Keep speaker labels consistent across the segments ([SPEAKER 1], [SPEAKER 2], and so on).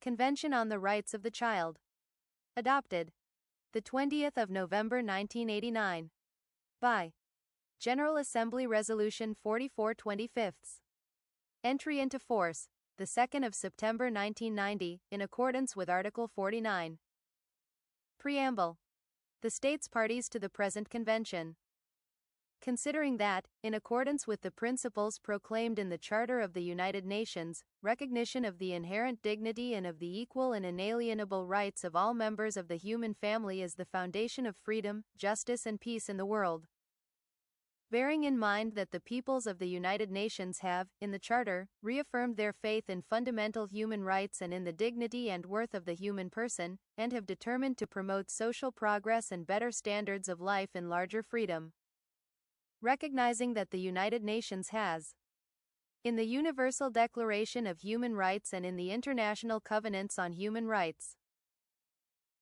[SPEAKER 1] Convention on the Rights of the Child. Adopted. The 20th of November 1989. By General Assembly Resolution 44/25. Entry into force, the 2nd of September 1990, in accordance with Article 49. Preamble. The states parties to the present convention. Considering that, in accordance with the principles proclaimed in the Charter of the United Nations, recognition of the inherent dignity and of the equal and inalienable rights of all members of the human family is the foundation of freedom, justice and peace in the world. Bearing in mind that the peoples of the United Nations have, in the Charter, reaffirmed their faith in fundamental human rights and in the dignity and worth of the human person, and have determined to promote social progress and better standards of life and larger freedom. Recognizing that the United Nations has, in the Universal Declaration of Human Rights and in the International Covenants on Human Rights,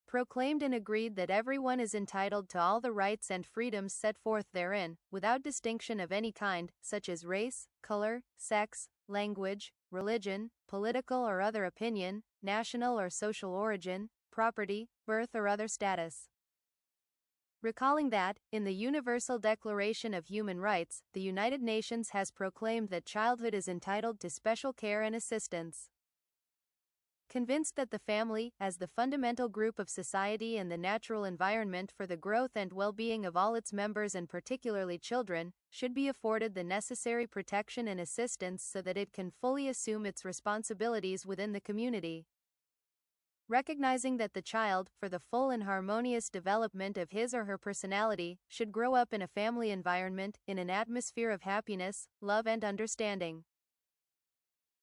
[SPEAKER 1] proclaimed and agreed that everyone is entitled to all the rights and freedoms set forth therein, without distinction of any kind, such as race, color, sex, language, religion, political or other opinion, national or social origin, property, birth or other status. Recalling that, in the Universal Declaration of Human Rights, the United Nations has proclaimed that childhood is entitled to special care and assistance. Convinced that the family, as the fundamental group of society and the natural environment for the growth and well-being of all its members and particularly children, should be afforded the necessary protection and assistance so that it can fully assume its responsibilities within the community. Recognizing that the child, for the full and harmonious development of his or her personality, should grow up in a family environment, in an atmosphere of happiness, love and understanding.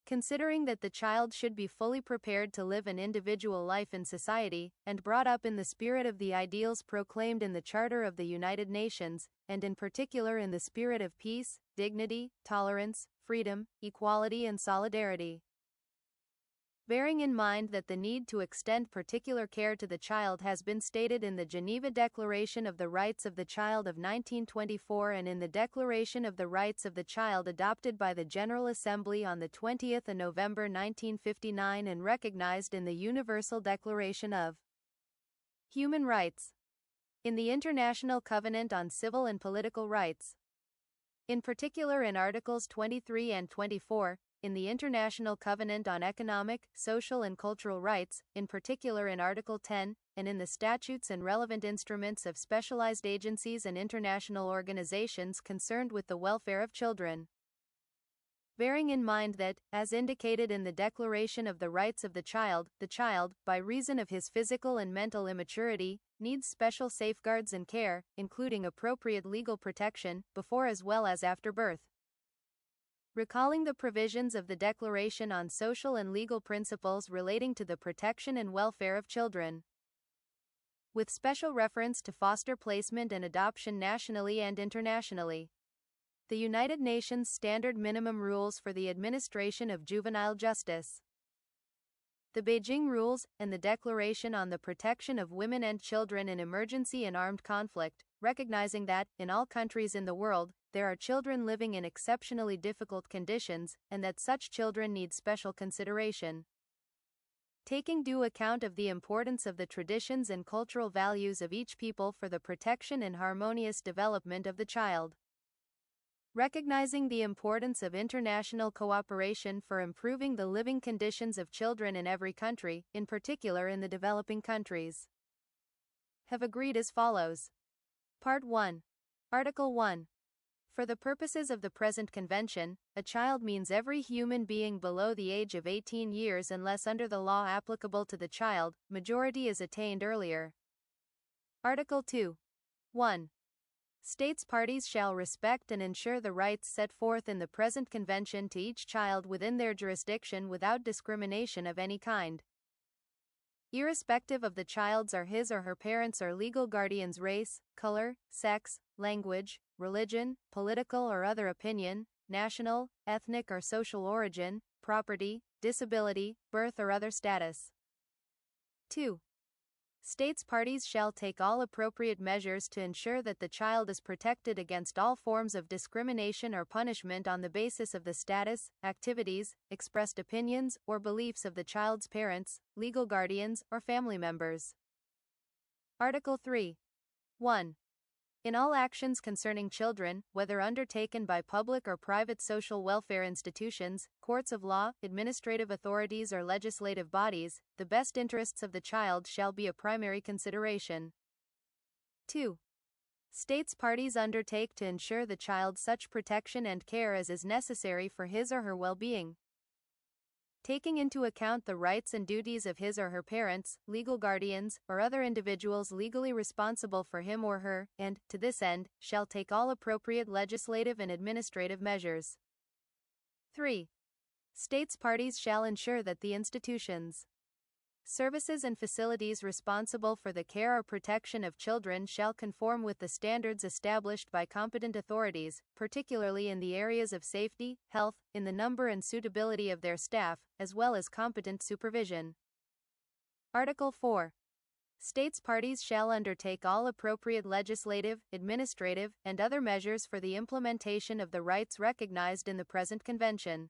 [SPEAKER 1] Considering that the child should be fully prepared to live an individual life in society, and brought up in the spirit of the ideals proclaimed in the Charter of the United Nations, and in particular in the spirit of peace, dignity, tolerance, freedom, equality and solidarity. Bearing in mind that the need to extend particular care to the child has been stated in the Geneva Declaration of the Rights of the Child of 1924 and in the Declaration of the Rights of the Child adopted by the General Assembly on the 20th of November 1959 and recognized in the Universal Declaration of Human Rights, in the International Covenant on Civil and Political Rights, in particular in Articles 23 and 24, in the International Covenant on Economic, Social and Cultural Rights, in particular in Article 10, and in the statutes and relevant instruments of specialized agencies and international organizations concerned with the welfare of children. Bearing in mind that, as indicated in the Declaration of the Rights of the Child, by reason of his physical and mental immaturity, needs special safeguards and care, including appropriate legal protection, before as well as after birth. Recalling the provisions of the Declaration on Social and Legal Principles relating to the protection and welfare of children, with special reference to foster placement and adoption nationally and internationally. The United Nations Standard Minimum Rules for the Administration of Juvenile Justice, the Beijing Rules, and the Declaration on the Protection of Women and Children in Emergency and Armed Conflict, recognizing that, in all countries in the world, there are children living in exceptionally difficult conditions, and that such children need special consideration. Taking due account of the importance of the traditions and cultural values of each people for the protection and harmonious development of the child. Recognizing the importance of international cooperation for improving the living conditions of children in every country, in particular in the developing countries, have agreed as follows. Part 1. Article 1. For the purposes of the present convention, a child means every human being below the age of 18 years unless under the law applicable to the child, majority is attained earlier. Article 2. 1. States parties shall respect and ensure the rights set forth in the present convention to each child within their jurisdiction without discrimination of any kind, irrespective of the child's or his or her parents' or legal guardian's race, color, sex, language, religion, political or other opinion, national, ethnic or social origin, property, disability, birth or other status. 2. States parties shall take all appropriate measures to ensure that the child is protected against all forms of discrimination or punishment on the basis of the status, activities, expressed opinions, or beliefs of the child's parents, legal guardians, or family members. Article 3. 1. In all actions concerning children, whether undertaken by public or private social welfare institutions, courts of law, administrative authorities, or legislative bodies, the best interests of the child shall be a primary consideration. 2. States parties undertake to ensure the child such protection and care as is necessary for his or her well-being, taking into account the rights and duties of his or her parents, legal guardians, or other individuals legally responsible for him or her, and, to this end, shall take all appropriate legislative and administrative measures. 3. States parties shall ensure that the institutions, services and facilities responsible for the care or protection of children shall conform with the standards established by competent authorities, particularly in the areas of safety, health, in the number and suitability of their staff, as well as competent supervision. Article 4. States parties shall undertake all appropriate legislative, administrative, and other measures for the implementation of the rights recognized in the present convention.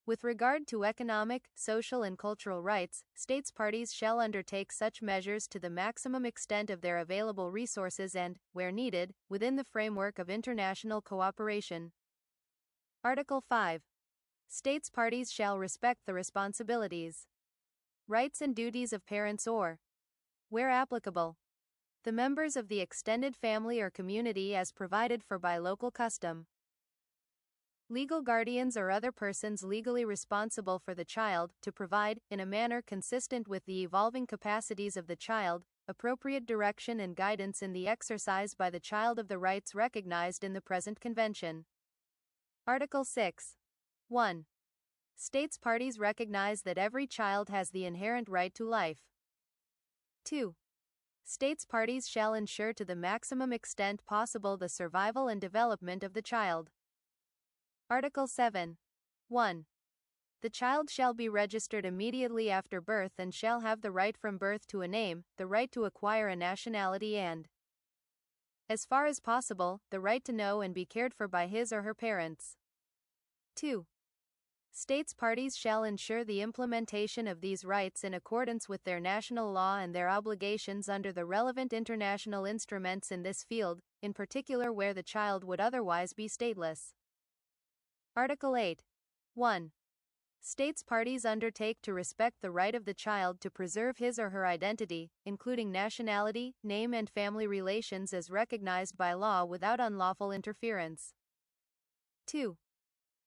[SPEAKER 1] With regard to economic, social, and cultural rights, states parties shall undertake such measures to the maximum extent of their available resources and, where needed, within the framework of international cooperation. Article 5. States parties shall respect the responsibilities, rights, and duties of parents or, where applicable, the members of the extended family or community as provided for by local custom, legal guardians or other persons legally responsible for the child, to provide, in a manner consistent with the evolving capacities of the child, appropriate direction and guidance in the exercise by the child of the rights recognized in the present convention. Article 6. 1. States parties recognize that every child has the inherent right to life. 2. States parties shall ensure to the maximum extent possible the survival and development of the child. Article 7. 1. The child shall be registered immediately after birth and shall have the right from birth to a name, the right to acquire a nationality and, as far as possible, the right to know and be cared for by his or her parents. 2. States parties shall ensure the implementation of these rights in accordance with their national law and their obligations under the relevant international instruments in this field, in particular where the child would otherwise be stateless. Article 8. 1. States parties undertake to respect the right of the child to preserve his or her identity, including nationality, name, and family relations as recognized by law without unlawful interference. 2.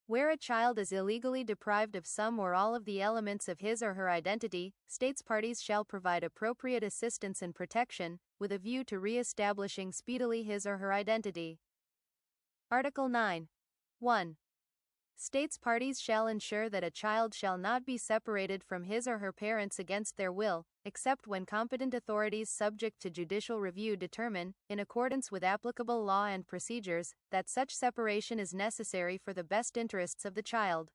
[SPEAKER 1] Where a child is illegally deprived of some or all of the elements of his or her identity, states parties shall provide appropriate assistance and protection, with a view to re-establishing speedily his or her identity. Article 9. 1. States parties shall ensure that a child shall not be separated from his or her parents against their will, except when competent authorities subject to judicial review determine, in accordance with applicable law and procedures, that such separation is necessary for the best interests of the child.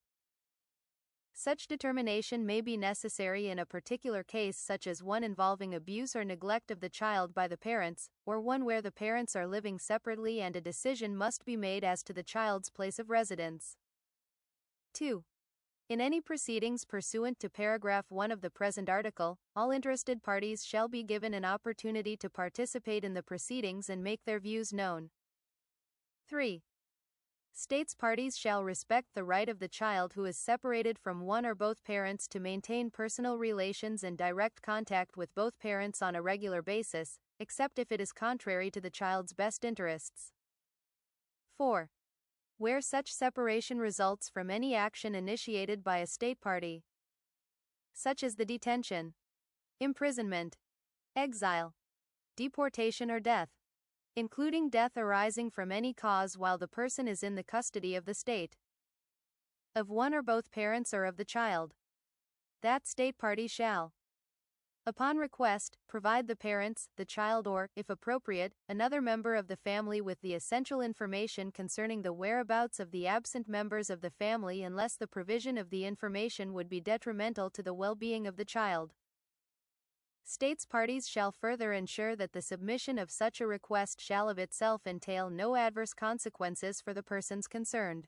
[SPEAKER 1] Such determination may be necessary in a particular case such as one involving abuse or neglect of the child by the parents, or one where the parents are living separately and a decision must be made as to the child's place of residence. 2. In any proceedings pursuant to paragraph 1 of the present article, all interested parties shall be given an opportunity to participate in the proceedings and make their views known. 3. States parties shall respect the right of the child who is separated from one or both parents to maintain personal relations and direct contact with both parents on a regular basis, except if it is contrary to the child's best interests. 4. Where such separation results from any action initiated by a state party, such as the detention, imprisonment, exile, deportation, or death, including death arising from any cause while the person is in the custody of the state, of one or both parents or of the child, that state party shall, upon request, provide the parents, the child, or, if appropriate, another member of the family with the essential information concerning the whereabouts of the absent members of the family unless the provision of the information would be detrimental to the well-being of the child. States parties shall further ensure that the submission of such a request shall of itself entail no adverse consequences for the persons concerned.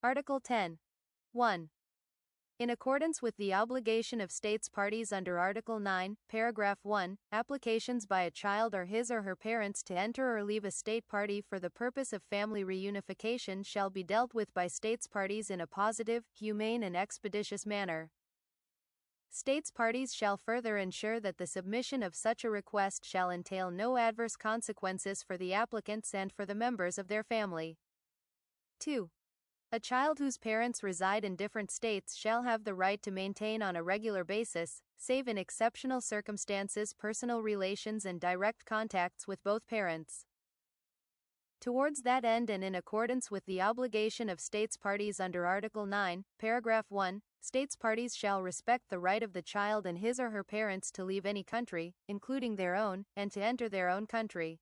[SPEAKER 1] Article 10. 1. In accordance with the obligation of states parties under Article 9, Paragraph 1, applications by a child or his or her parents to enter or leave a state party for the purpose of family reunification shall be dealt with by states parties in a positive, humane and expeditious manner. States parties shall further ensure that the submission of such a request shall entail no adverse consequences for the applicants and for the members of their family. 2. A child whose parents reside in different states shall have the right to maintain on a regular basis, save in exceptional circumstances, personal relations and direct contacts with both parents. Towards that end and in accordance with the obligation of states parties under Article 9, Paragraph 1, states parties shall respect the right of the child and his or her parents to leave any country, including their own, and to enter their own country.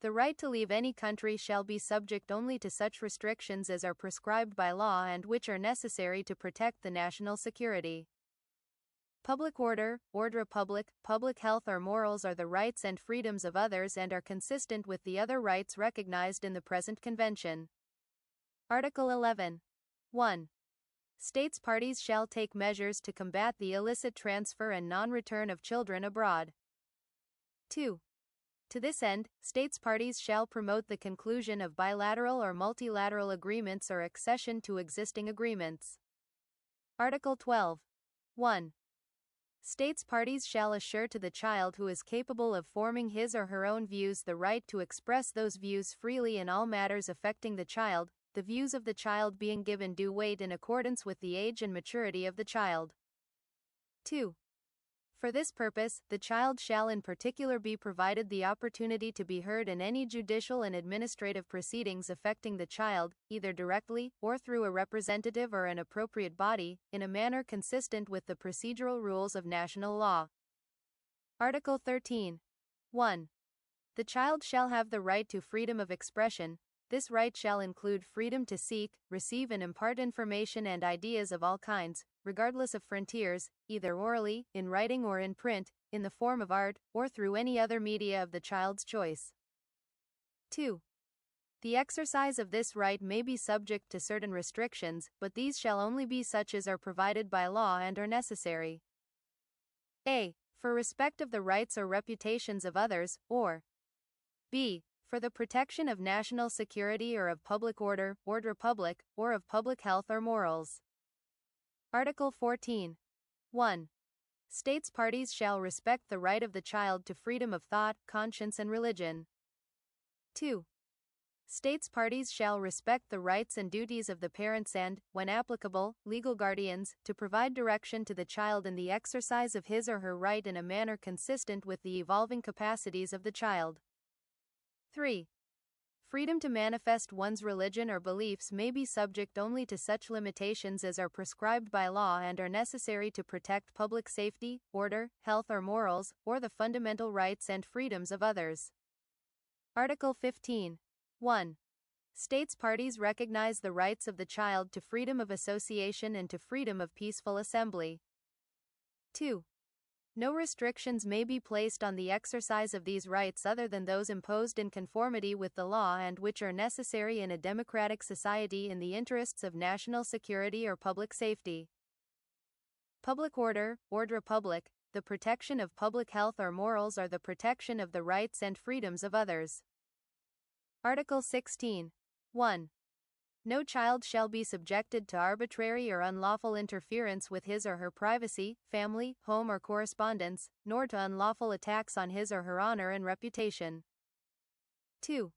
[SPEAKER 1] The right to leave any country shall be subject only to such restrictions as are prescribed by law and which are necessary to protect the national security. Public order, ordre public, public health or morals are the rights and freedoms of others and are consistent with the other rights recognized in the present convention. Article 11. 1. States parties shall take measures to combat the illicit transfer and non-return of children abroad. 2. To this end, states parties shall promote the conclusion of bilateral or multilateral agreements or accession to existing agreements. Article 12. 1. States parties shall assure to the child who is capable of forming his or her own views the right to express those views freely in all matters affecting the child, the views of the child being given due weight in accordance with the age and maturity of the child. 2. For this purpose, the child shall in particular be provided the opportunity to be heard in any judicial and administrative proceedings affecting the child, either directly, or through a representative or an appropriate body, in a manner consistent with the procedural rules of national law. Article 13. 1. The child shall have the right to freedom of expression. This right shall include freedom to seek, receive and impart information and ideas of all kinds, regardless of frontiers, either orally, in writing or in print, in the form of art, or through any other media of the child's choice. 2. The exercise of this right may be subject to certain restrictions, but these shall only be such as are provided by law and are necessary. A. For respect of the rights or reputations of others, or b. For the protection of national security or of public order, ordre public, or of public health or morals. Article 14. 1. States parties shall respect the right of the child to freedom of thought, conscience and religion. 2. States parties shall respect the rights and duties of the parents and, when applicable, legal guardians, to provide direction to the child in the exercise of his or her right in a manner consistent with the evolving capacities of the child. 3. Freedom to manifest one's religion or beliefs may be subject only to such limitations as are prescribed by law and are necessary to protect public safety, order, health or morals, or the fundamental rights and freedoms of others. Article 15. 1. States parties recognize the rights of the child to freedom of association and to freedom of peaceful assembly. 2. No restrictions may be placed on the exercise of these rights other than those imposed in conformity with the law and which are necessary in a democratic society in the interests of national security or public safety. Public order, ordre public, the protection of public health or morals are the protection of the rights and freedoms of others. Article 16. 1. No child shall be subjected to arbitrary or unlawful interference with his or her privacy, family, home or correspondence, nor to unlawful attacks on his or her honor and reputation. 2.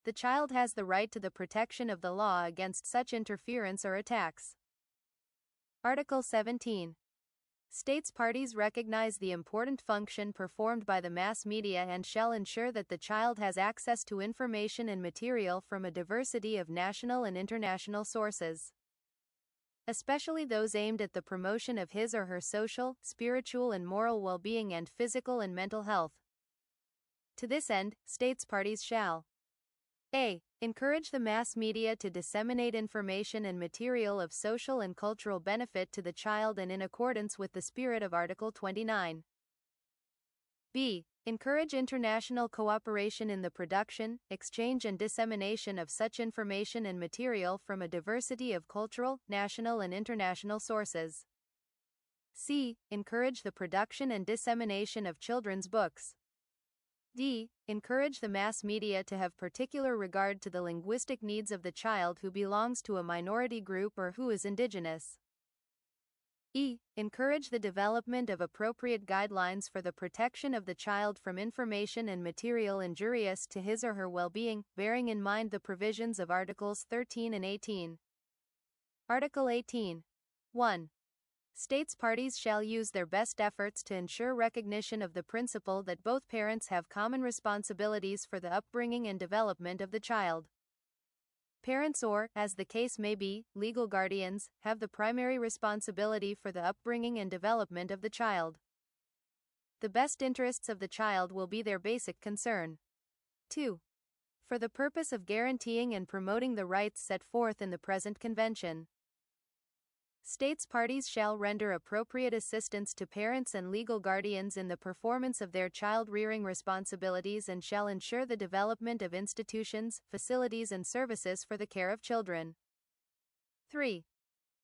[SPEAKER 1] The child has the right to the protection of the law against such interference or attacks. Article 17. States parties recognize the important function performed by the mass media and shall ensure that the child has access to information and material from a diversity of national and international sources, especially those aimed at the promotion of his or her social, spiritual and moral well-being and physical and mental health. To this end, states parties shall A. Encourage the mass media to disseminate information and material of social and cultural benefit to the child and in accordance with the spirit of Article 29. B. Encourage international cooperation in the production, exchange and dissemination of such information and material from a diversity of cultural, national and international sources. C. Encourage the production and dissemination of children's books. D. Encourage the mass media to have particular regard to the linguistic needs of the child who belongs to a minority group or who is indigenous. E. Encourage the development of appropriate guidelines for the protection of the child from information and material injurious to his or her well-being, bearing in mind the provisions of Articles 13 and 18. Article 18. 1. States parties shall use their best efforts to ensure recognition of the principle that both parents have common responsibilities for the upbringing and development of the child. Parents or, as the case may be, legal guardians, have the primary responsibility for the upbringing and development of the child. The best interests of the child will be their basic concern. 2. For the purpose of guaranteeing and promoting the rights set forth in the present convention, states parties shall render appropriate assistance to parents and legal guardians in the performance of their child-rearing responsibilities and shall ensure the development of institutions, facilities and services for the care of children. 3.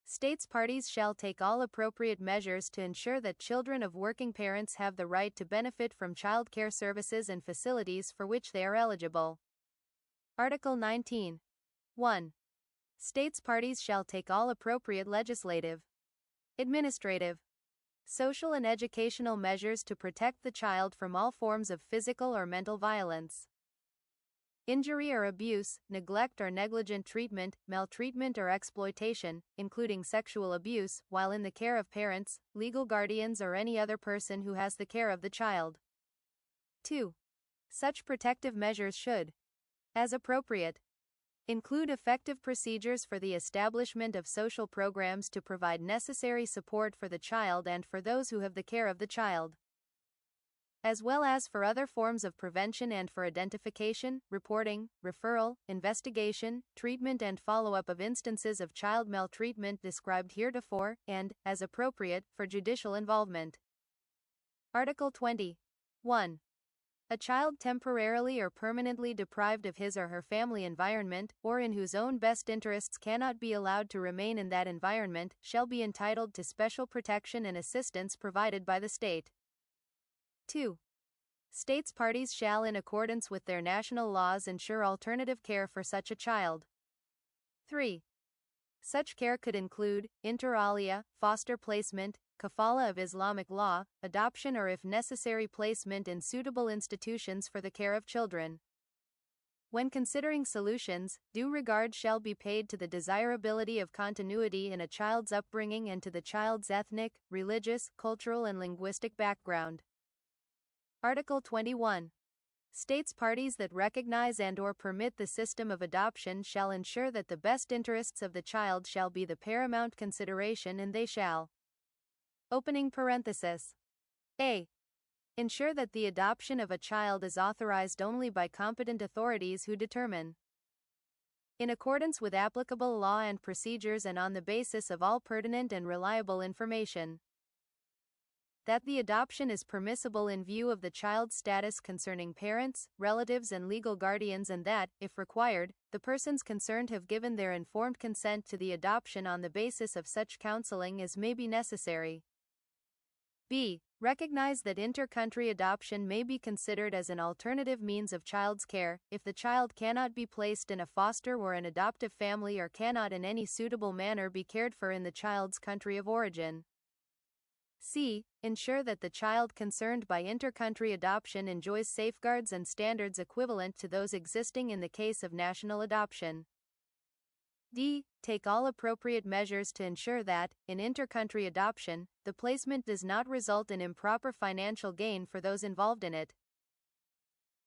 [SPEAKER 1] States parties shall take all appropriate measures to ensure that children of working parents have the right to benefit from child care services and facilities for which they are eligible. Article 19. 1. States parties shall take all appropriate legislative, administrative, social and educational measures to protect the child from all forms of physical or mental violence, injury or abuse, neglect or negligent treatment, maltreatment or exploitation, including sexual abuse, while in the care of parents, legal guardians or any other person who has the care of the child. 2. Such protective measures should, as appropriate, include effective procedures for the establishment of social programs to provide necessary support for the child and for those who have the care of the child, as well as for other forms of prevention and for identification, reporting, referral, investigation, treatment and follow-up of instances of child maltreatment described heretofore, and, as appropriate, for judicial involvement. Article 20. 1. A child temporarily or permanently deprived of his or her family environment, or in whose own best interests cannot be allowed to remain in that environment, shall be entitled to special protection and assistance provided by the state. 2. States parties shall in accordance with their national laws ensure alternative care for such a child. 3. Such care could include, inter alia, foster placement, kafala of Islamic law, adoption or if necessary placement in suitable institutions for the care of children. When considering solutions, due regard shall be paid to the desirability of continuity in a child's upbringing and to the child's ethnic, religious, cultural and linguistic background. Article 21. States parties that recognize and or permit the system of adoption shall ensure that the best interests of the child shall be the paramount consideration and they shall. Opening parenthesis. A. Ensure that the adoption of a child is authorized only by competent authorities who determine, in accordance with applicable law and procedures and on the basis of all pertinent and reliable information, that the adoption is permissible in view of the child's status concerning parents, relatives and legal guardians and that, if required, the persons concerned have given their informed consent to the adoption on the basis of such counseling as may be necessary. B. Recognize that inter-country adoption may be considered as an alternative means of child's care, if the child cannot be placed in a foster or an adoptive family or cannot in any suitable manner be cared for in the child's country of origin. C. Ensure that the child concerned by inter-country adoption enjoys safeguards and standards equivalent to those existing in the case of national adoption. D. Take all appropriate measures to ensure that, in inter-country adoption, the placement does not result in improper financial gain for those involved in it.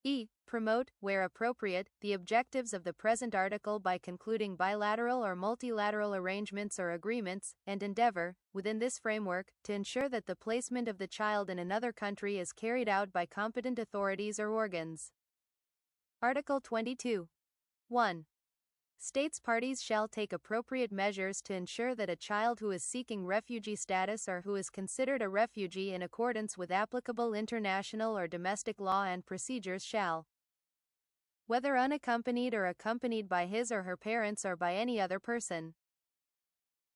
[SPEAKER 1] E. Promote, where appropriate, the objectives of the present article by concluding bilateral or multilateral arrangements or agreements, and endeavor, within this framework, to ensure that the placement of the child in another country is carried out by competent authorities or organs. Article 22. 1. States parties shall take appropriate measures to ensure that a child who is seeking refugee status or who is considered a refugee in accordance with applicable international or domestic law and procedures shall, whether unaccompanied or accompanied by his or her parents or by any other person,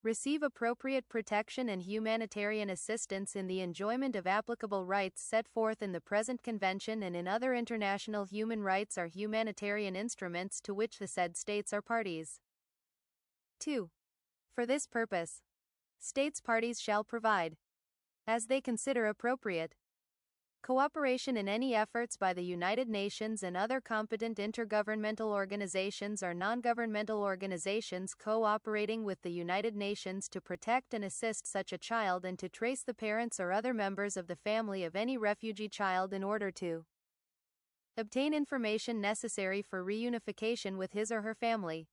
[SPEAKER 1] receive appropriate protection and humanitarian assistance in the enjoyment of applicable rights set forth in the present convention and in other international human rights or humanitarian instruments to which the said states are parties. 2. For this purpose, states parties shall provide, as they consider appropriate, cooperation in any efforts by the United Nations and other competent intergovernmental organizations or non-governmental organizations cooperating with the United Nations to protect and assist such a child and to trace the parents or other members of the family of any refugee child in order to obtain information necessary for reunification with his or her family.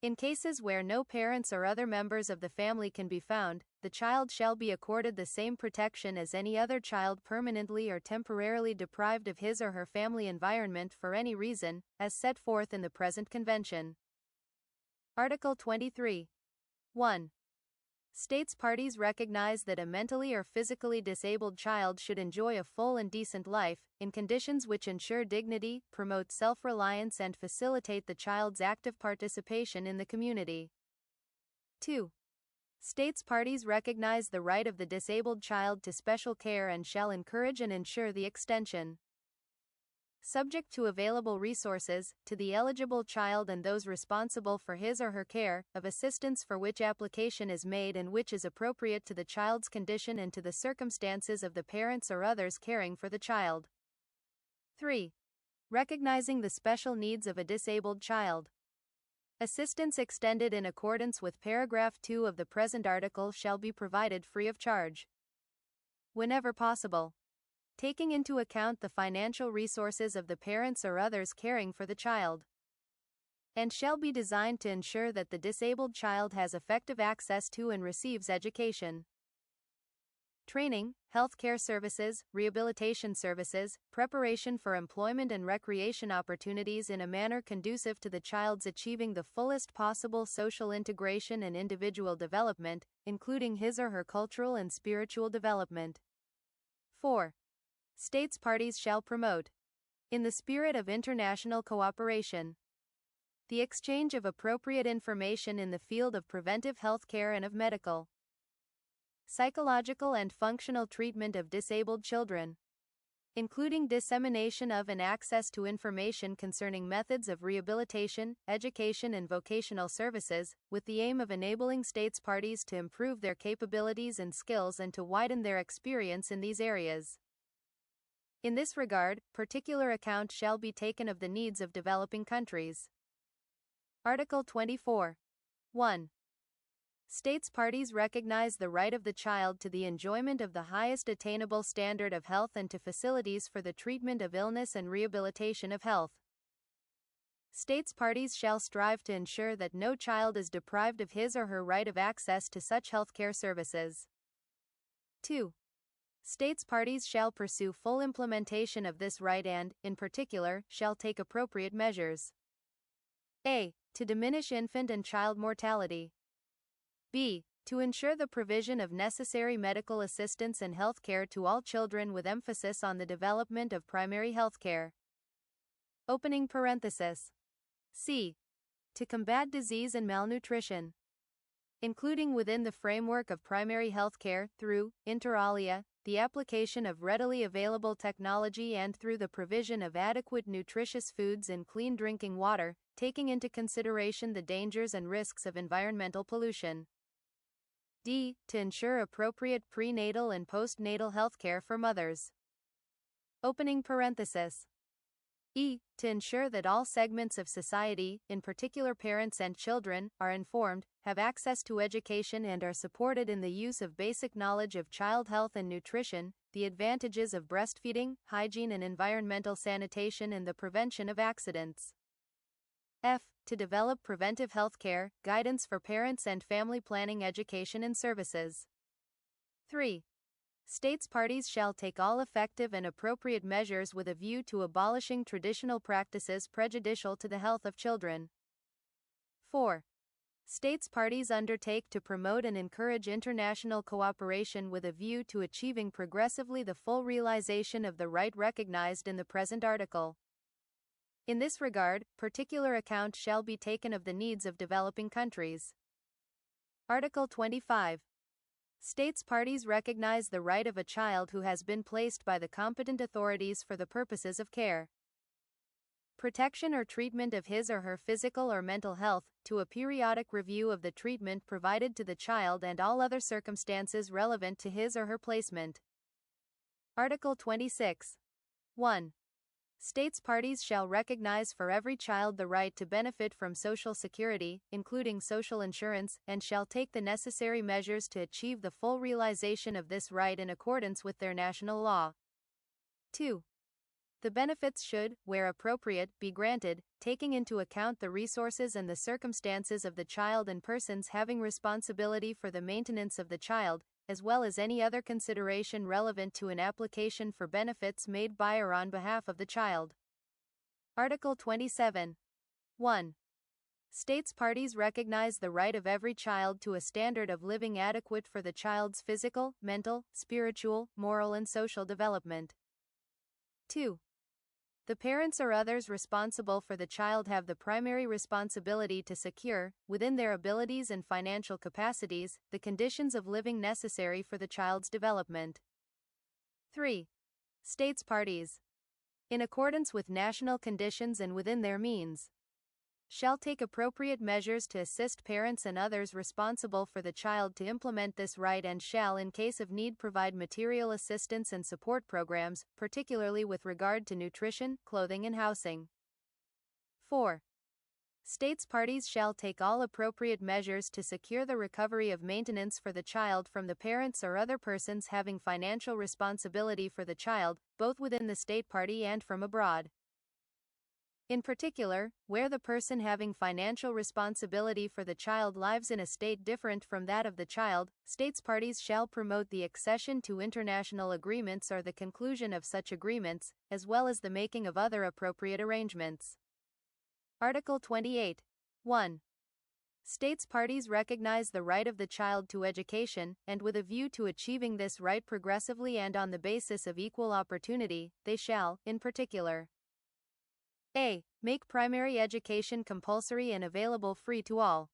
[SPEAKER 1] In cases where no parents or other members of the family can be found, the child shall be accorded the same protection as any other child permanently or temporarily deprived of his or her family environment for any reason, as set forth in the present convention. Article 23. 1. States parties recognize that a mentally or physically disabled child should enjoy a full and decent life, in conditions which ensure dignity, promote self-reliance and facilitate the child's active participation in the community. 2. States parties recognize the right of the disabled child to special care and shall encourage and ensure the extension, subject to available resources, to the eligible child and those responsible for his or her care, of assistance for which application is made and which is appropriate to the child's condition and to the circumstances of the parents or others caring for the child. 3. Recognizing the special needs of a disabled child. Assistance extended in accordance with paragraph 2 of the present article shall be provided free of charge, whenever possible, taking into account the financial resources of the parents or others caring for the child, and shall be designed to ensure that the disabled child has effective access to and receives education, training, health care services, rehabilitation services, preparation for employment and recreation opportunities in a manner conducive to the child's achieving the fullest possible social integration and individual development, including his or her cultural and spiritual development. 4. States parties shall promote, in the spirit of international cooperation, the exchange of appropriate information in the field of preventive health care and of medical, psychological and functional treatment of disabled children, including dissemination of and access to information concerning methods of rehabilitation, education and vocational services, with the aim of enabling states parties to improve their capabilities and skills and to widen their experience in these areas. In this regard, particular account shall be taken of the needs of developing countries. Article 24. 1. States parties recognize the right of the child to the enjoyment of the highest attainable standard of health and to facilities for the treatment of illness and rehabilitation of health. States parties shall strive to ensure that no child is deprived of his or her right of access to such healthcare services. 2. States parties shall pursue full implementation of this right and, in particular, shall take appropriate measures. A. To diminish infant and child mortality. B. To ensure the provision of necessary medical assistance and health care to all children with emphasis on the development of primary health care. Opening parenthesis. C. To combat disease and malnutrition, including within the framework of primary health care, through, inter alia, the application of readily available technology and through the provision of adequate nutritious foods and clean drinking water, taking into consideration the dangers and risks of environmental pollution. D. To ensure appropriate prenatal and postnatal health care for mothers. Opening parenthesis. E. To ensure that all segments of society, in particular parents and children, are informed, have access to education and are supported in the use of basic knowledge of child health and nutrition, the advantages of breastfeeding, hygiene and environmental sanitation and the prevention of accidents. F. To develop preventive health care, guidance for parents and family planning education and services. 3. States parties shall take all effective and appropriate measures with a view to abolishing traditional practices prejudicial to the health of children. 4. States parties undertake to promote and encourage international cooperation with a view to achieving progressively the full realization of the right recognized in the present article. In this regard, particular account shall be taken of the needs of developing countries. Article 25. States parties recognize the right of a child who has been placed by the competent authorities for the purposes of care, protection or treatment of his or her physical or mental health, to a periodic review of the treatment provided to the child and all other circumstances relevant to his or her placement. Article 26. 1. States parties shall recognize for every child the right to benefit from Social Security, including social insurance, and shall take the necessary measures to achieve the full realization of this right in accordance with their national law. 2. The benefits should, where appropriate, be granted, taking into account the resources and the circumstances of the child and persons having responsibility for the maintenance of the child, as well as any other consideration relevant to an application for benefits made by or on behalf of the child. Article 27. 1. States parties recognize the right of every child to a standard of living adequate for the child's physical, mental, spiritual, moral and social development. 2. The parents or others responsible for the child have the primary responsibility to secure, within their abilities and financial capacities, the conditions of living necessary for the child's development. 3. States parties, in accordance with national conditions and within their means, shall take appropriate measures to assist parents and others responsible for the child to implement this right and shall in case of need provide material assistance and support programs, particularly with regard to nutrition, clothing and housing. 4. States parties shall take all appropriate measures to secure the recovery of maintenance for the child from the parents or other persons having financial responsibility for the child, both within the state party and from abroad. In particular, where the person having financial responsibility for the child lives in a state different from that of the child, states parties shall promote the accession to international agreements or the conclusion of such agreements, as well as the making of other appropriate arrangements. Article 28. 1. States parties recognize the right of the child to education, and with a view to achieving this right progressively and on the basis of equal opportunity, they shall, in particular, a. Make primary education compulsory and available free to all.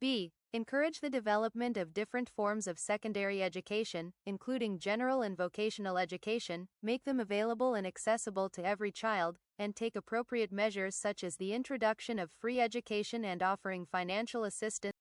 [SPEAKER 1] B. Encourage the development of different forms of secondary education, including general and vocational education, make them available and accessible to every child, and take appropriate measures such as the introduction of free education and offering financial assistance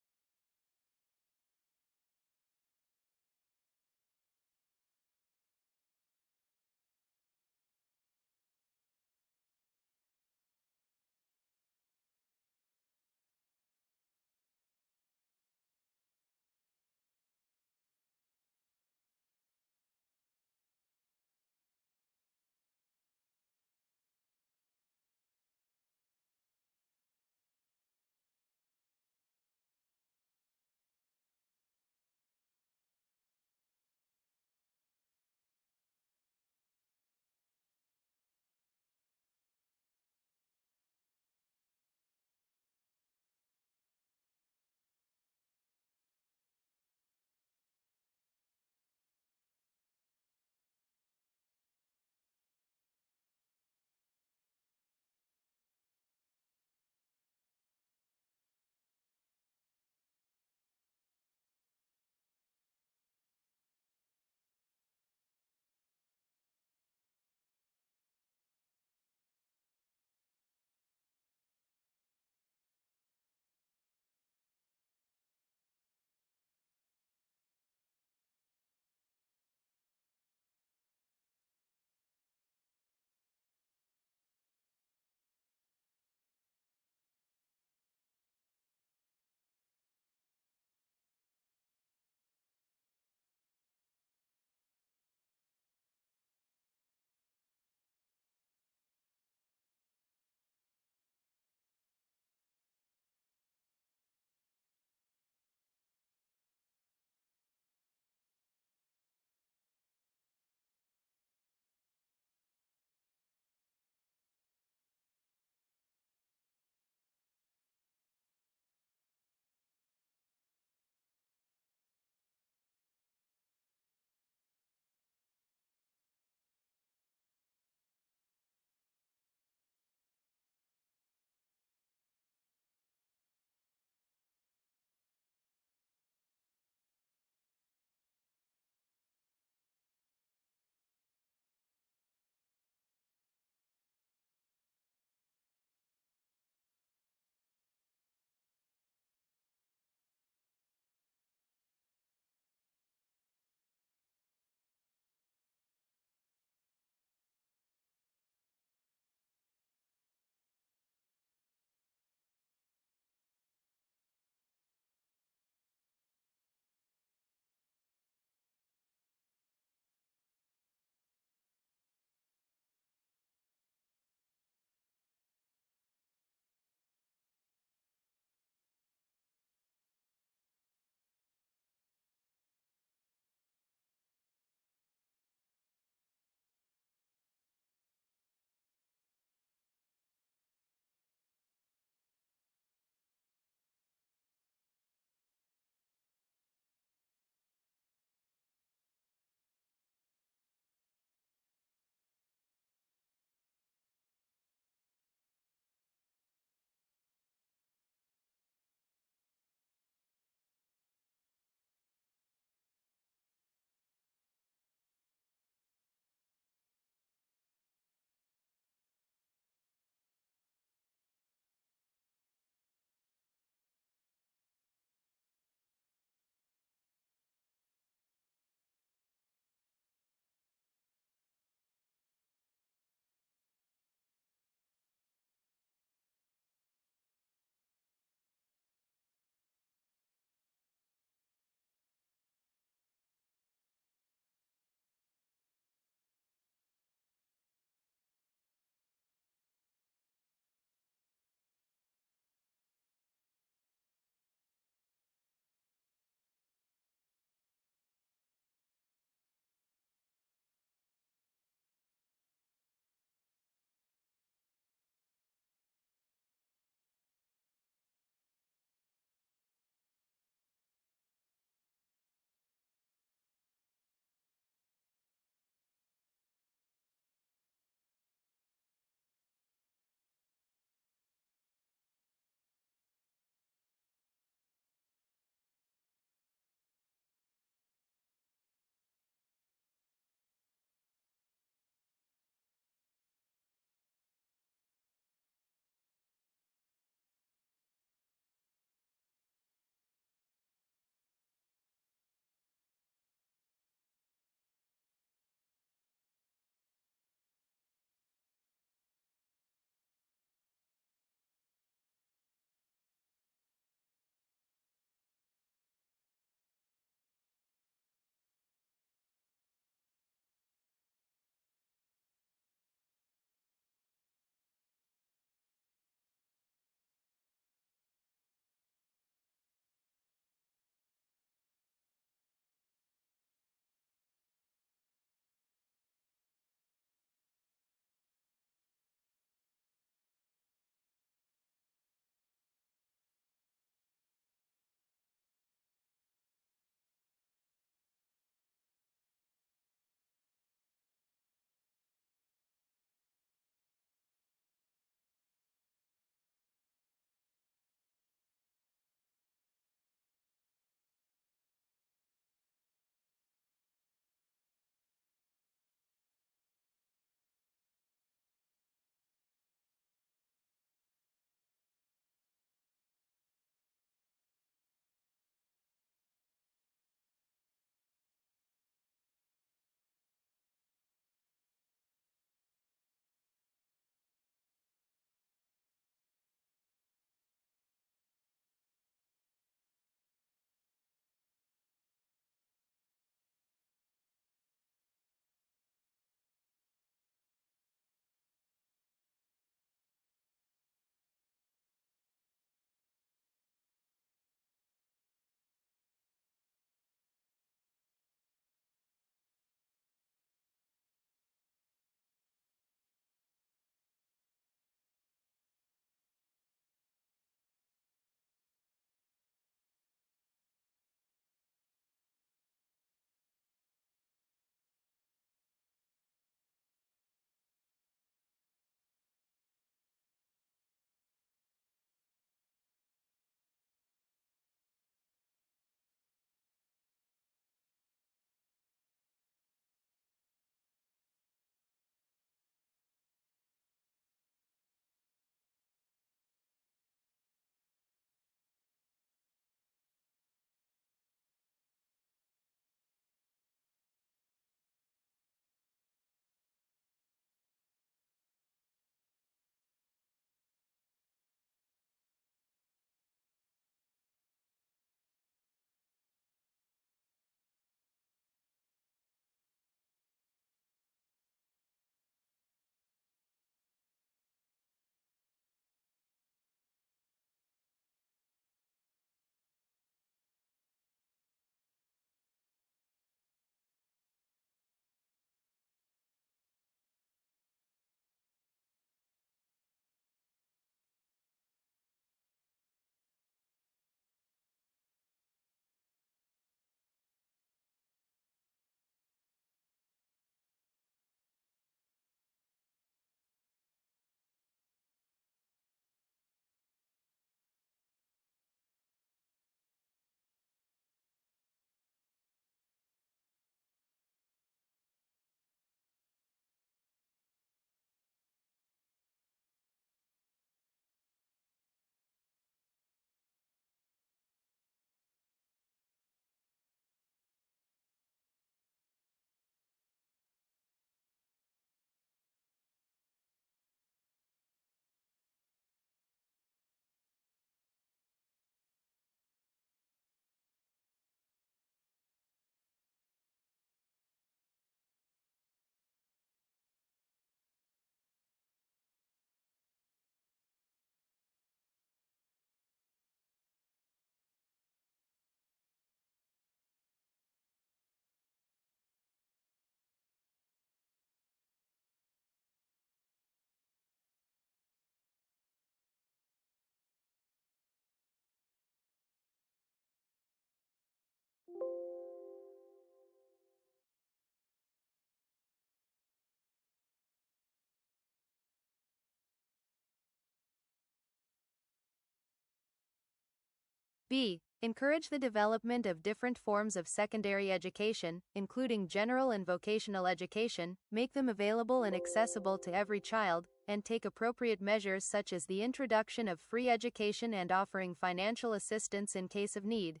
[SPEAKER 1] B. Encourage the development of different forms of secondary education, including general and vocational education, make them available and accessible to every child, and take appropriate measures such as the introduction of free education and offering financial assistance in case of need.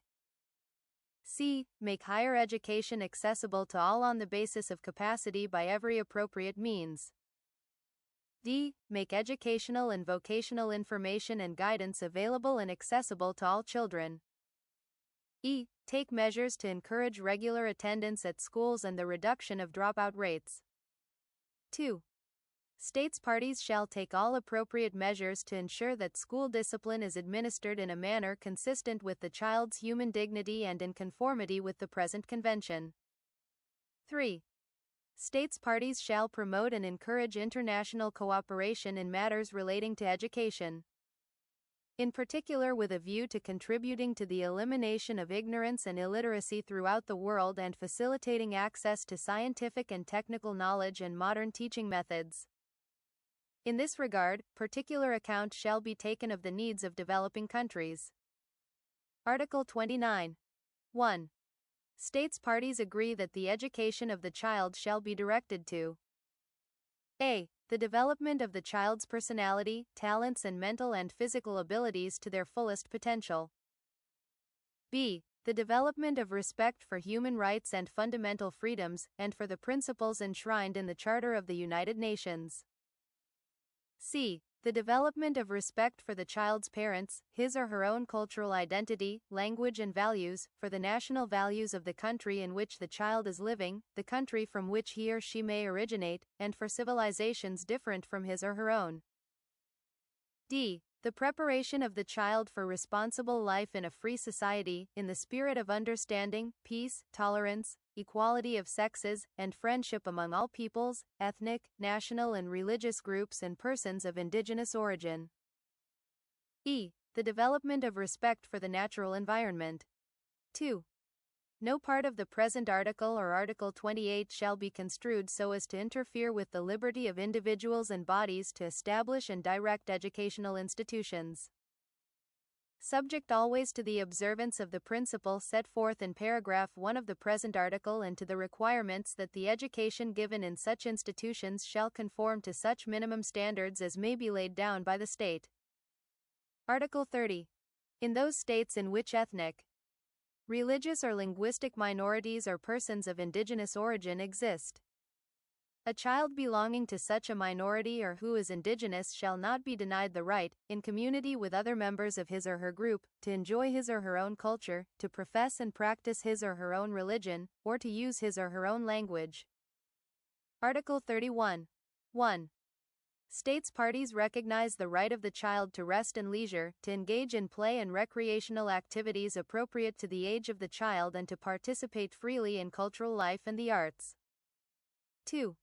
[SPEAKER 1] C. Make higher education accessible to all on the basis of capacity by every appropriate means. D. Make educational and vocational information and guidance available and accessible to all children. E. Take measures to encourage regular attendance at schools and the reduction of dropout rates. 2. States parties shall take all appropriate measures to ensure that school discipline is administered in a manner consistent with the child's human dignity and in conformity with the present convention. 3. States parties shall promote and encourage international cooperation in matters relating to education, in particular with a view to contributing to the elimination of ignorance and illiteracy throughout the world and facilitating access to scientific and technical knowledge and modern teaching methods. In this regard, particular account shall be taken of the needs of developing countries. Article 29. 1. States parties agree that the education of the child shall be directed to a. The development of the child's personality, talents and mental and physical abilities to their fullest potential. B. The development of respect for human rights and fundamental freedoms, and for the principles enshrined in the Charter of the United Nations. C. The development of respect for the child's parents, his or her own cultural identity, language and values, for the national values of the country in which the child is living, the country from which he or she may originate, and for civilizations different from his or her own. D. The preparation of the child for responsible life in a free society, in the spirit of understanding, peace, tolerance, equality of sexes, and friendship among all peoples, ethnic, national and religious groups and persons of indigenous origin. E. The development of respect for the natural environment. 2. No part of the present article or Article 28 shall be construed so as to interfere with the liberty of individuals and bodies to establish and direct educational institutions, subject always to the observance of the principle set forth in paragraph 1 of the present article and to the requirements that the education given in such institutions shall conform to such minimum standards as may be laid down by the state. Article 30. In those states in which ethnic, religious or linguistic minorities or persons of indigenous origin exist, a child belonging to such a minority or who is indigenous shall not be denied the right, in community with other members of his or her group, to enjoy his or her own culture, to profess and practice his or her own religion, or to use his or her own language. Article 31. 1. States parties recognize the right of the child to rest and leisure, to engage in play and recreational activities appropriate to the age of the child and to participate freely in cultural life and the arts. 2.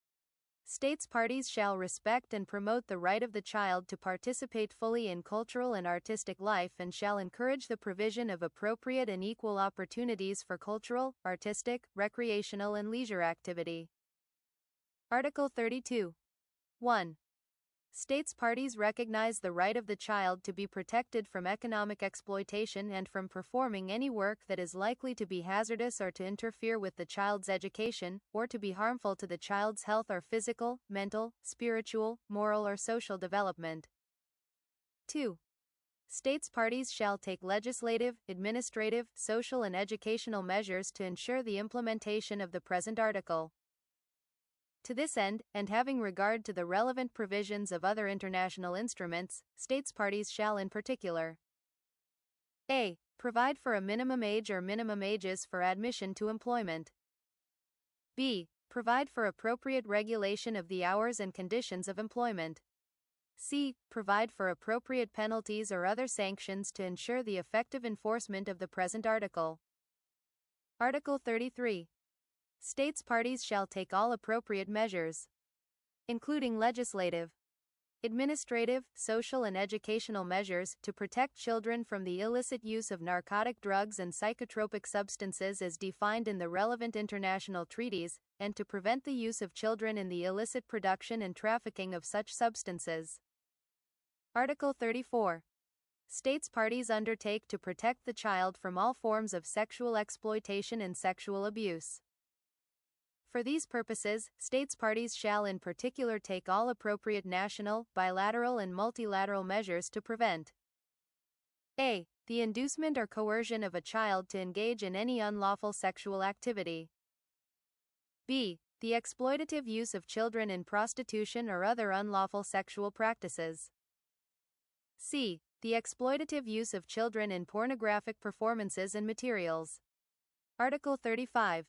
[SPEAKER 1] States parties shall respect and promote the right of the child to participate fully in cultural and artistic life and shall encourage the provision of appropriate and equal opportunities for cultural, artistic, recreational and leisure activity. Article 32. 1. States parties recognize the right of the child to be protected from economic exploitation and from performing any work that is likely to be hazardous or to interfere with the child's education, or to be harmful to the child's health or physical, mental, spiritual, moral or social development. 2. States parties shall take legislative, administrative, social and educational measures to ensure the implementation of the present article. To this end, and having regard to the relevant provisions of other international instruments, states parties shall in particular a. Provide for a minimum age or minimum ages for admission to employment. b. Provide for appropriate regulation of the hours and conditions of employment. c. Provide for appropriate penalties or other sanctions to ensure the effective enforcement of the present article. Article 33. States parties shall take all appropriate measures, including legislative, administrative, social and educational measures, to protect children from the illicit use of narcotic drugs and psychotropic substances as defined in the relevant international treaties, and to prevent the use of children in the illicit production and trafficking of such substances. Article 34. States parties undertake to protect the child from all forms of sexual exploitation and sexual abuse. For these purposes, states parties shall in particular take all appropriate national, bilateral and multilateral measures to prevent a. The inducement or coercion of a child to engage in any unlawful sexual activity. b. The exploitative use of children in prostitution or other unlawful sexual practices. c. The exploitative use of children in pornographic performances and materials. Article 35.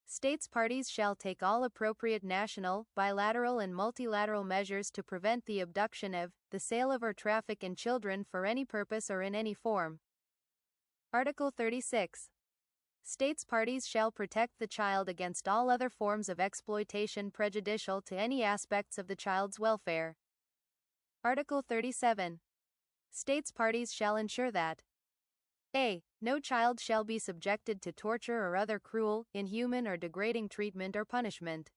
[SPEAKER 1] States parties shall take all appropriate national, bilateral and multilateral measures to prevent the abduction of, the sale of or traffic in children for any purpose or in any form. Article 36. States parties shall protect the child against all other forms of exploitation prejudicial to any aspects of the child's welfare. Article 37. States parties shall ensure that a. No child shall be subjected to torture or other cruel, inhuman or degrading treatment or punishment.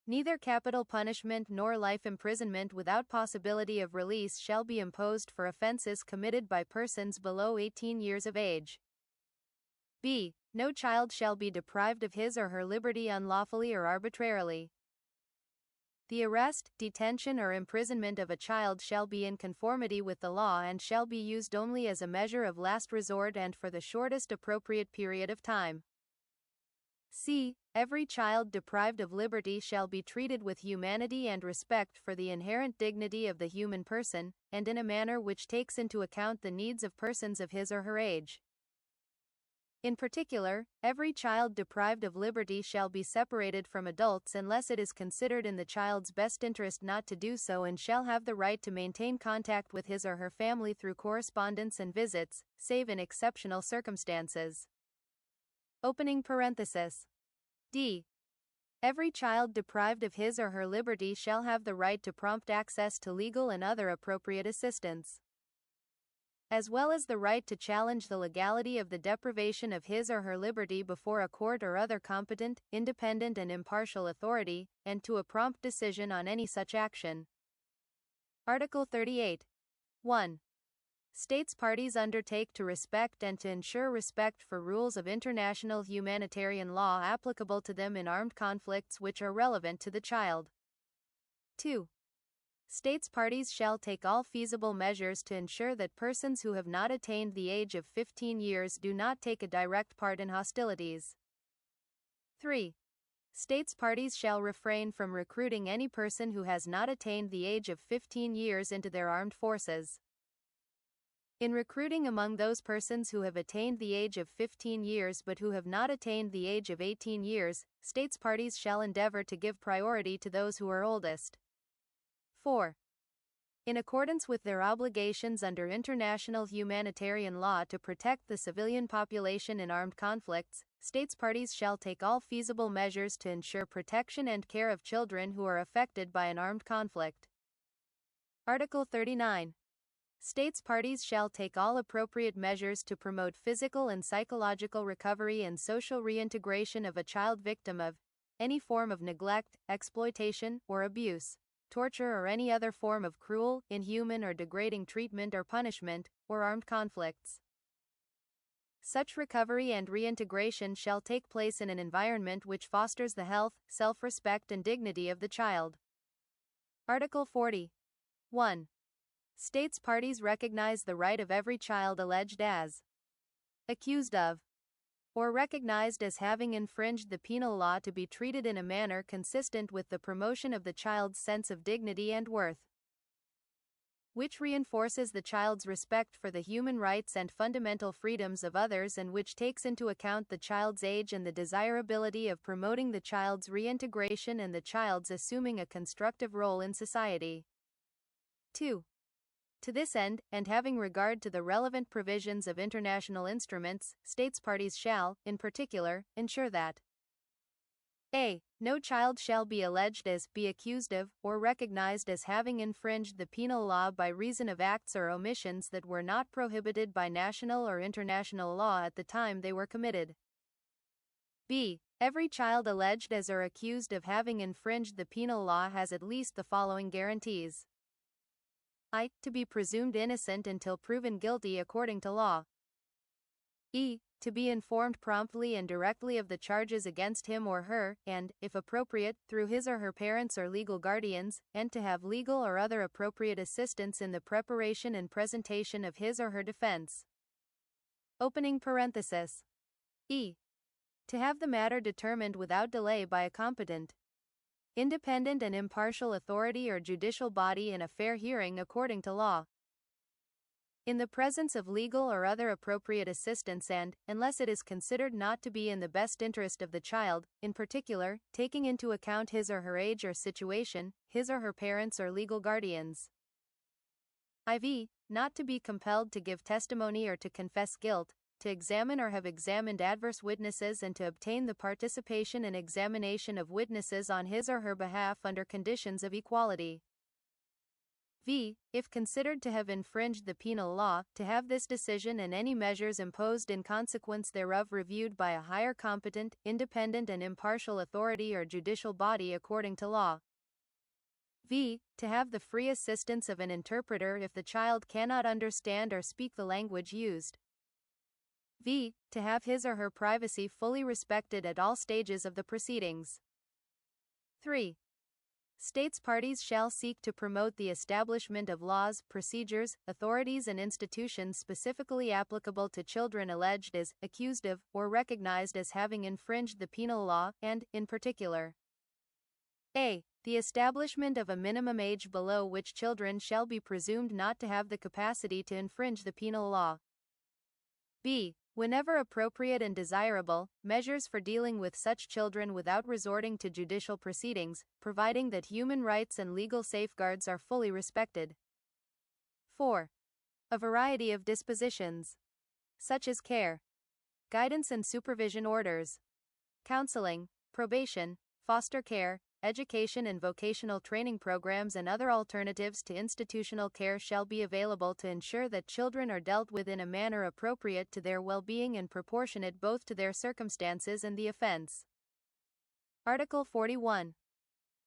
[SPEAKER 1] Neither capital punishment nor life imprisonment without possibility of release shall be imposed for offenses committed by persons below 18 years of age. b. No child shall be deprived of his or her liberty unlawfully or arbitrarily. The arrest, detention or imprisonment of a child shall be in conformity with the law and shall be used only as a measure of last resort and for the shortest appropriate period of time. c. Every child deprived of liberty shall be treated with humanity and respect for the inherent dignity of the human person, and in a manner which takes into account the needs of persons of his or her age. In particular, every child deprived of liberty shall be separated from adults unless it is considered in the child's best interest not to do so and shall have the right to maintain contact with his or her family through correspondence and visits, save in exceptional circumstances. Opening parenthesis. d. Every child deprived of his or her liberty shall have the right to prompt access to legal and other appropriate assistance, as well as the right to challenge the legality of the deprivation of his or her liberty before a court or other competent, independent and impartial authority, and to a prompt decision on any such action. Article 38. 1. States parties undertake to respect and to ensure respect for rules of international humanitarian law applicable to them in armed conflicts which are relevant to the child. 2. States parties shall take all feasible measures to ensure that persons who have not attained the age of 15 years do not take a direct part in hostilities. 3. States parties shall refrain from recruiting any person who has not attained the age of 15 years into their armed forces. In recruiting among those persons who have attained the age of 15 years but who have not attained the age of 18 years, states parties shall endeavor to give priority to those who are oldest. 4. In accordance with their obligations under international humanitarian law to protect the civilian population in armed conflicts, states parties shall take all feasible measures to ensure protection and care of children who are affected by an armed conflict. Article 39. States parties shall take all appropriate measures to promote physical and psychological recovery and social reintegration of a child victim of any form of neglect, exploitation, or abuse, torture or any other form of cruel, inhuman or degrading treatment or punishment, or armed conflicts. Such recovery and reintegration shall take place in an environment which fosters the health, self-respect and dignity of the child. Article 40. 1. States parties recognize the right of every child alleged as accused of or recognized as having infringed the penal law to be treated in a manner consistent with the promotion of the child's sense of dignity and worth, which reinforces the child's respect for the human rights and fundamental freedoms of others and which takes into account the child's age and the desirability of promoting the child's reintegration and the child's assuming a constructive role in society. 2. To this end, and having regard to the relevant provisions of international instruments, states parties shall, in particular, ensure that a. No child shall be alleged as, be accused of, or recognized as having infringed the penal law by reason of acts or omissions that were not prohibited by national or international law at the time they were committed. b. Every child alleged as or accused of having infringed the penal law has at least the following guarantees. I. To be presumed innocent until proven guilty according to law. E. To be informed promptly and directly of the charges against him or her, and, if appropriate, through his or her parents or legal guardians, and to have legal or other appropriate assistance in the preparation and presentation of his or her defense. Opening parenthesis. E. To have the matter determined without delay by a competent, independent and impartial authority or judicial body in a fair hearing according to law, in the presence of legal or other appropriate assistance and, unless it is considered not to be in the best interest of the child, in particular, taking into account his or her age or situation, his or her parents or legal guardians. IV. Not to be compelled to give testimony or to confess guilt, to examine or have examined adverse witnesses and to obtain the participation and examination of witnesses on his or her behalf under conditions of equality. V. If considered to have infringed the penal law, to have this decision and any measures imposed in consequence thereof reviewed by a higher competent, independent and impartial authority or judicial body according to law. V. To have the free assistance of an interpreter if the child cannot understand or speak the language used. V. To have his or her privacy fully respected at all stages of the proceedings. 3. States parties shall seek to promote the establishment of laws, procedures, authorities and institutions specifically applicable to children alleged as, accused of, or recognized as having infringed the penal law, and, in particular, a. The establishment of a minimum age below which children shall be presumed not to have the capacity to infringe the penal law. B. Whenever appropriate and desirable, measures for dealing with such children without resorting to judicial proceedings, providing that human rights and legal safeguards are fully respected. 4. A variety of dispositions, such as care, guidance and supervision orders, counseling, probation, foster care, education and vocational training programs and other alternatives to institutional care shall be available to ensure that children are dealt with in a manner appropriate to their well-being and proportionate both to their circumstances and the offense. Article 41.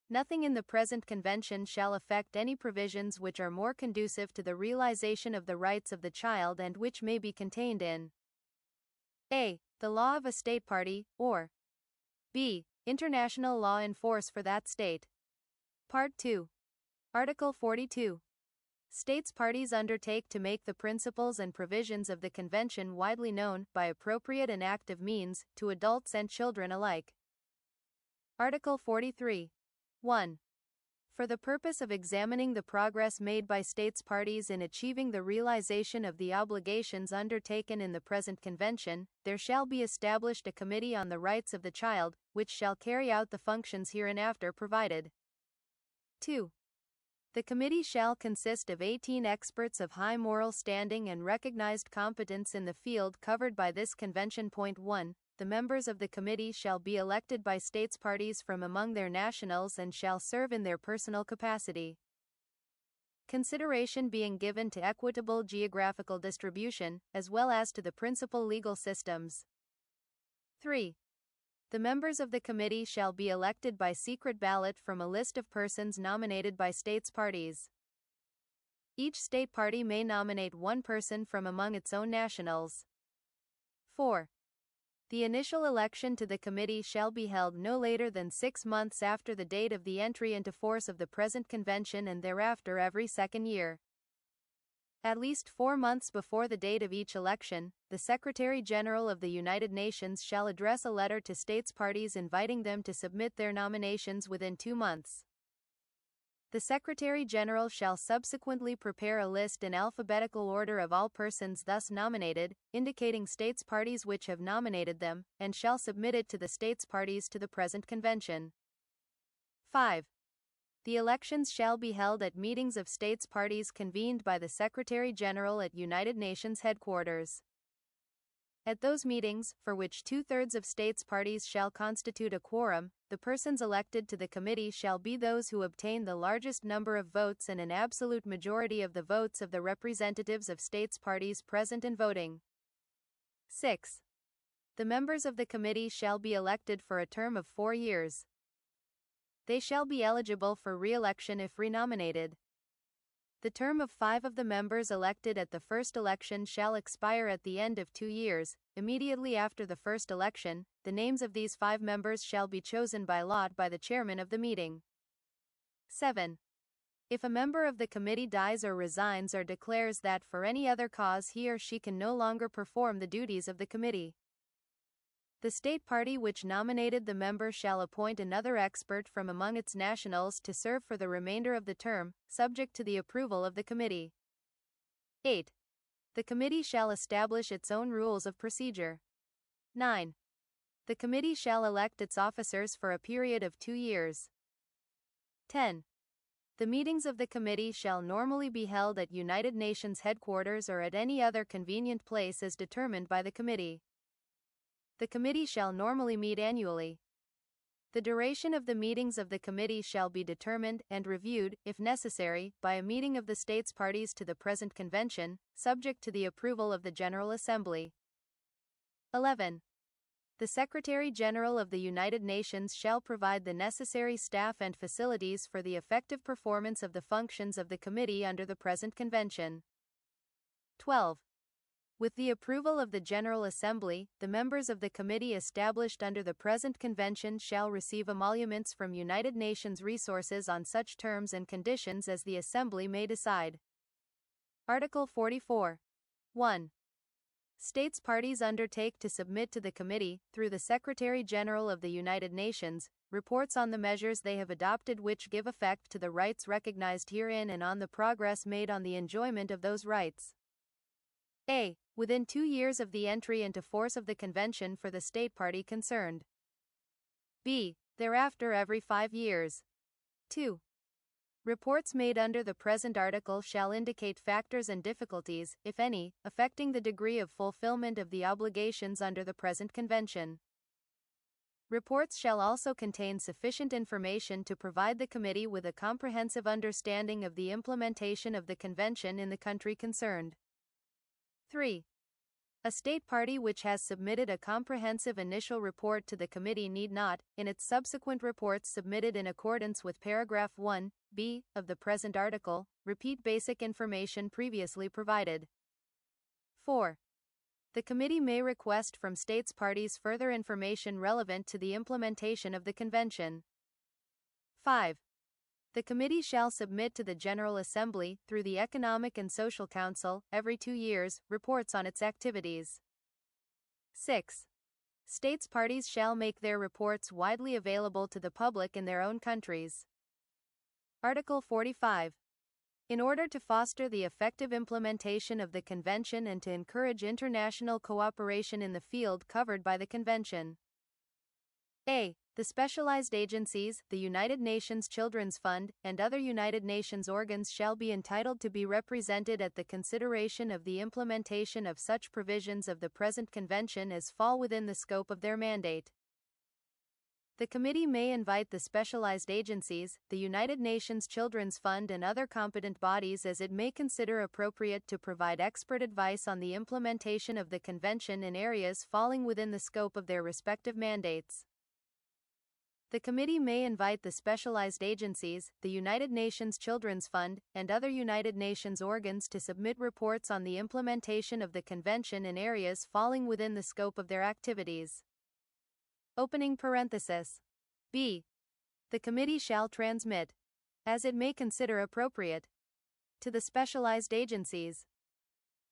[SPEAKER 1] Nothing in the present convention shall affect any provisions which are more conducive to the realization of the rights of the child and which may be contained in a. The law of a state party, or b. International law in force for that state. Part 2. Article 42. States parties undertake to make the principles and provisions of the Convention widely known, by appropriate and active means, to adults and children alike. Article 43. 1. For the purpose of examining the progress made by states parties in achieving the realization of the obligations undertaken in the present convention, there shall be established a Committee on the Rights of the Child, which shall carry out the functions hereinafter provided. 2. The committee shall consist of 18 experts of high moral standing and recognized competence in the field covered by this convention. 1. The members of the committee shall be elected by states parties from among their nationals and shall serve in their personal capacity. Consideration being given to equitable geographical distribution, as well as to the principal legal systems. 3. The members of the committee shall be elected by secret ballot from a list of persons nominated by states parties. Each state party may nominate one person from among its own nationals. 4. The initial election to the committee shall be held no later than 6 months after the date of the entry into force of the present convention and thereafter every second year. At least 4 months before the date of each election, the Secretary General of the United Nations shall address a letter to states parties inviting them to submit their nominations within 2 months. The Secretary General shall subsequently prepare a list in alphabetical order of all persons thus nominated, indicating states parties which have nominated them, and shall submit it to the states parties to the present convention. 5. The elections shall be held at meetings of states parties convened by the Secretary General at United Nations headquarters. At those meetings, for which 2/3 of states parties shall constitute a quorum, the persons elected to the committee shall be those who obtain the largest number of votes and an absolute majority of the votes of the representatives of states parties present and voting. 6. The members of the committee shall be elected for a term of 4 years. They shall be eligible for re-election if renominated. The term of 5 of the members elected at the first election shall expire at the end of 2 years. Immediately after the first election, the names of these 5 members shall be chosen by lot by the chairman of the meeting. 7. If a member of the committee dies or resigns or declares that for any other cause he or she can no longer perform the duties of the committee, the state party which nominated the member shall appoint another expert from among its nationals to serve for the remainder of the term, subject to the approval of the committee. 8. The committee shall establish its own rules of procedure. 9. The committee shall elect its officers for a period of 2 years. 10. The meetings of the committee shall normally be held at United Nations headquarters or at any other convenient place as determined by the committee. The committee shall normally meet annually. The duration of the meetings of the committee shall be determined and reviewed, if necessary, by a meeting of the states parties to the present convention, subject to the approval of the General Assembly. 11. The Secretary General of the United Nations shall provide the necessary staff and facilities for the effective performance of the functions of the committee under the present convention. 12. With the approval of the General Assembly, the members of the committee established under the present convention shall receive emoluments from United Nations resources on such terms and conditions as the Assembly may decide. Article 44. 1. States parties undertake to submit to the committee, through the Secretary General of the United Nations, reports on the measures they have adopted which give effect to the rights recognized herein and on the progress made on the enjoyment of those rights. A. Within 2 years of the entry into force of the convention for the state party concerned. B. Thereafter every 5 years. 2. Reports made under the present article shall indicate factors and difficulties, if any, affecting the degree of fulfillment of the obligations under the present convention. Reports shall also contain sufficient information to provide the committee with a comprehensive understanding of the implementation of the convention in the country concerned. 3. A state party which has submitted a comprehensive initial report to the committee need not, in its subsequent reports submitted in accordance with paragraph 1b of the present article, repeat basic information previously provided. 4. The committee may request from states parties further information relevant to the implementation of the convention. 5. The committee shall submit to the General Assembly, through the Economic and Social Council, every 2 years, reports on its activities. 6. States parties shall make their reports widely available to the public in their own countries. Article 45. In order to foster the effective implementation of the Convention and to encourage international cooperation in the field covered by the Convention. A. The specialized agencies, the United Nations Children's Fund, and other United Nations organs shall be entitled to be represented at the consideration of the implementation of such provisions of the present convention as fall within the scope of their mandate. The committee may invite the specialized agencies, the United Nations Children's Fund and other competent bodies as it may consider appropriate to provide expert advice on the implementation of the convention in areas falling within the scope of their respective mandates. The committee may invite the specialized agencies, the United Nations Children's Fund, and other United Nations organs to submit reports on the implementation of the convention in areas falling within the scope of their activities. Opening parenthesis. B. The committee shall transmit, as it may consider appropriate, to the specialized agencies,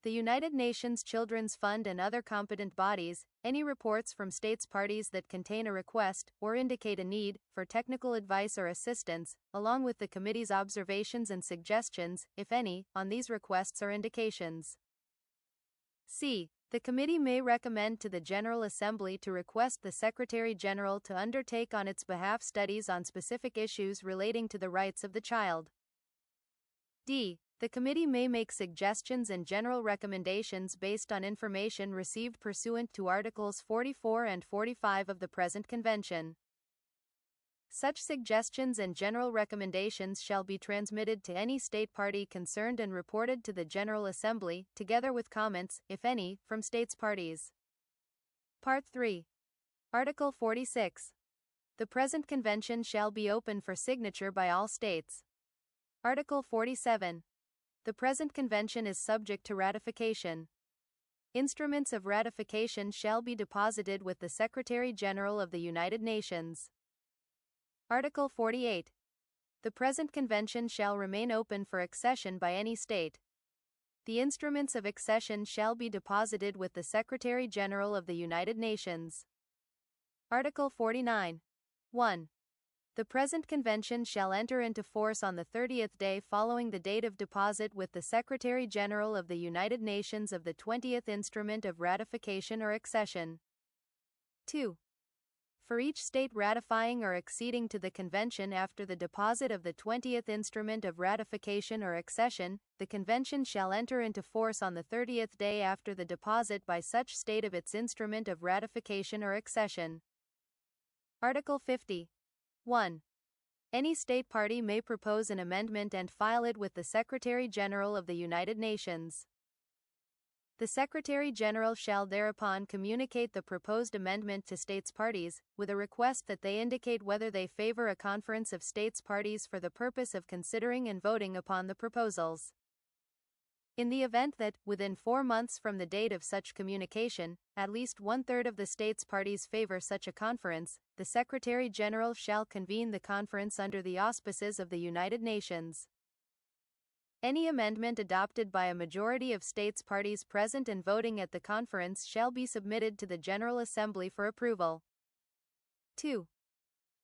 [SPEAKER 1] the United Nations Children's Fund and other competent bodies, any reports from states parties that contain a request, or indicate a need, for technical advice or assistance, along with the committee's observations and suggestions, if any, on these requests or indications. C. The committee may recommend to the General Assembly to request the Secretary General to undertake on its behalf studies on specific issues relating to the rights of the child. D. The committee may make suggestions and general recommendations based on information received pursuant to Articles 44 and 45 of the present Convention. Such suggestions and general recommendations shall be transmitted to any state party concerned and reported to the General Assembly, together with comments, if any, from states parties. Part 3. Article 46. The present Convention shall be open for signature by all states. Article 47. The present convention is subject to ratification. Instruments of ratification shall be deposited with the Secretary-General of the United Nations. Article 48. The present convention shall remain open for accession by any state. The instruments of accession shall be deposited with the Secretary-General of the United Nations. Article 49. 1. The present convention shall enter into force on the 30th day following the date of deposit with the Secretary-General of the United Nations of the 20th instrument of ratification or accession. 2. For each state ratifying or acceding to the convention after the deposit of the 20th instrument of ratification or accession, the convention shall enter into force on the 30th day after the deposit by such state of its instrument of ratification or accession. Article 50. 1. Any state party may propose an amendment and file it with the Secretary-General of the United Nations. The Secretary-General shall thereupon communicate the proposed amendment to states parties, with a request that they indicate whether they favor a conference of states parties for the purpose of considering and voting upon the proposals. In the event that, within 4 months from the date of such communication, at least 1/3 of the states parties favor such a conference, the Secretary-General shall convene the conference under the auspices of the United Nations. Any amendment adopted by a majority of states parties present and voting at the conference shall be submitted to the General Assembly for approval. 2.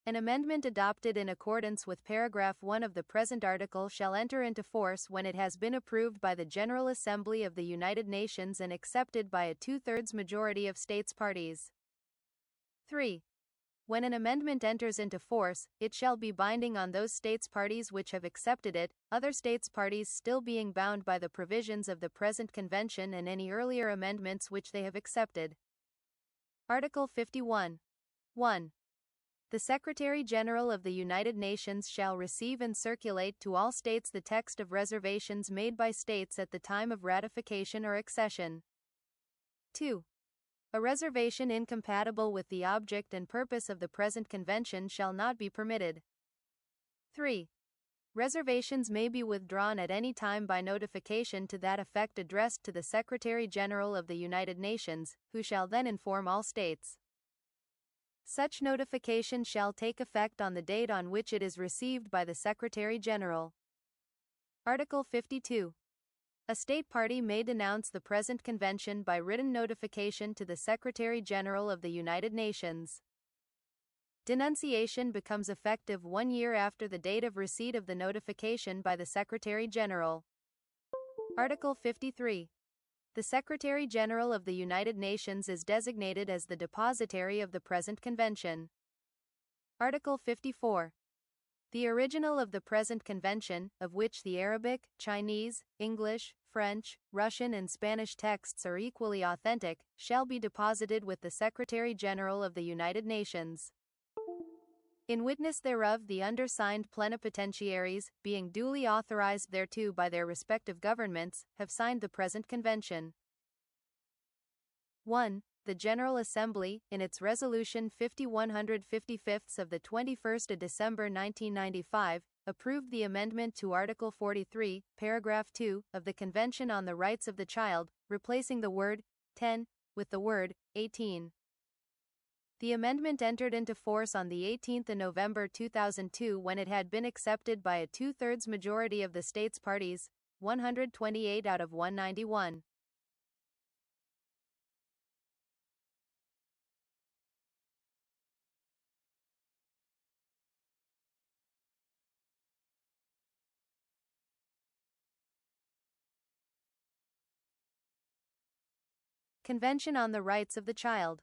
[SPEAKER 1] An amendment adopted in accordance with paragraph 1 of the present article shall enter into force when it has been approved by the General Assembly of the United Nations and accepted by a 2/3 majority of states parties. 3. When an amendment enters into force, it shall be binding on those states parties which have accepted it, other states parties still being bound by the provisions of the present convention and any earlier amendments which they have accepted. Article 51. 1. The Secretary-General of the United Nations shall receive and circulate to all states the text of reservations made by states at the time of ratification or accession. 2. A reservation incompatible with the object and purpose of the present convention shall not be permitted. 3. Reservations may be withdrawn at any time by notification to that effect addressed to the Secretary-General of the United Nations, who shall then inform all states. Such notification shall take effect on the date on which it is received by the Secretary-General. Article 52. A state party may denounce the present convention by written notification to the Secretary-General of the United Nations. Denunciation becomes effective 1 year after the date of receipt of the notification by the Secretary-General. Article 53. The Secretary-General of the United Nations is designated as the depositary of the present convention. Article 54. The original of the present convention, of which the Arabic, Chinese, English, French, Russian and Spanish texts are equally authentic, shall be deposited with the Secretary-General of the United Nations. In witness thereof the undersigned plenipotentiaries, being duly authorized thereto by their respective governments, have signed the present convention. 1. The General Assembly, in its Resolution 50/155 of the 21st of December 1995, approved the amendment to Article 43, Paragraph 2, of the Convention on the Rights of the Child, replacing the word 10 with the word 18. The amendment entered into force on the 18th of November 2002 when it had been accepted by a 2/3 majority of the states parties, 128 out of 191. Convention on the Rights of the Child.